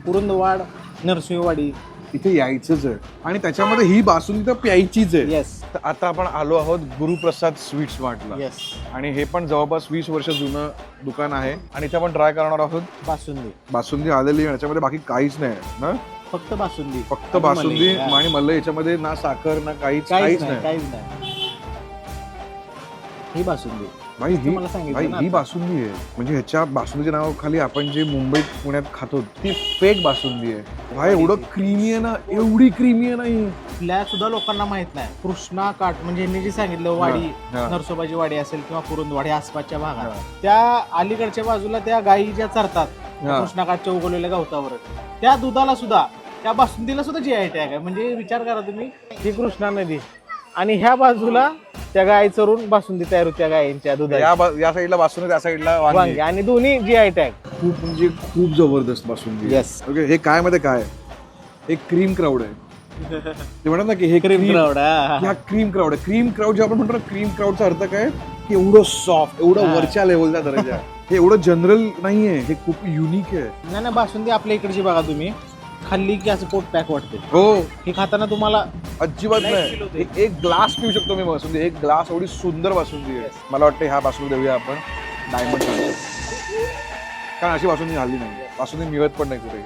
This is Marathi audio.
कुरुंदवाड, नरसिंहवाडी. इथे यायचंच आहे आणि त्याच्यामध्ये ही बासुंदी तर प्यायचीच आहे. येस तर आता आपण आलो आहोत गुरुप्रसाद स्वीट्स मार्टला येस. आणि हे पण जवळपास 20 वर्ष जुनं दुकान आहे आणि इथे आपण ट्राय करणार आहोत बासुंदी, बासुंदी आलेली आहे. याच्यामध्ये बाकी काहीच नाही ना, फक्त बासुंदी, फक्त आणि बासुंदी मलाई. आणि मल्ल. याच्यामध्ये ना साखर ना काहीच काहीच नाही. काहीच नाही. ही बासुंदी भाई ही मला सांगितलं भाई ना ही आता. बासुंदी आहे. म्हणजे ह्याच्या बासुंदीच्या नावाखाली आपण जे मुंबईत पुण्यात खातो ती फेक बासुंदी आहे. भाई एवढं क्रीमी आहे ना, एवढी क्रीमी आहे ना ही. आपल्या सुद्धा लोकांना माहित नाही. कृष्णा काठ म्हणजे यांनी जे सांगितलं वाडी, हा. नरसोबाची वाडी असेल किंवा कुरुंदवाडी आसपासच्या भागात, हा. त्या अलीकडच्या बाजूला त्या गायी ज्या चरतात हा. कृष्णा काठच्या उगवलेल्या गवतावर, त्या दुधाला सुद्धा, त्या बासुंदीला सुद्धा GI टॅग आहे. म्हणजे विचार करा तुम्ही, ही कृष्णा नदी आणि ह्या बाजूला त्या गायी चरून बासुंदी तयार होती त्या गायींच्या दुधाची. या साईडला बासुंदी, त्या साईडला वांगी. वांगी आणि दोन्ही GI टॅग. खूप म्हणजे खूप जबरदस्त बासुंदी. Yes. ओके, हे काय मध्ये काय एक क्रीम क्राऊड आहे. ते म्हणतात ना की हे क्रीम क्राऊड. हा क्रीम क्राऊड आहे. क्रीम क्राऊड जे आपण म्हणतो ना, क्रीम क्राऊडचा अर्थ काय की एवढं सॉफ्ट, एवढं वरच्या लेवलचा दर्जा. हे एवढं जनरल नाहीये, हे खूप युनिक आहे. नाही ना, बासुंदी आपल्या इकडची बघा तुम्ही, खाल्ली की असं पोट पॅक वाटते. हो, हे खाताना तुम्हाला अजिबात Light feel होते. नाही. एक ग्लास पिऊ शकतो मी बासुंदी, एक ग्लास. एवढी सुंदर बासुंदी आहे. मला वाटतं ह्या बासुंदी देऊया आपण डायमंड, कारण अशी बासुंदी झाली नाही. बासुंदी मिळत पण नाही कुठेही.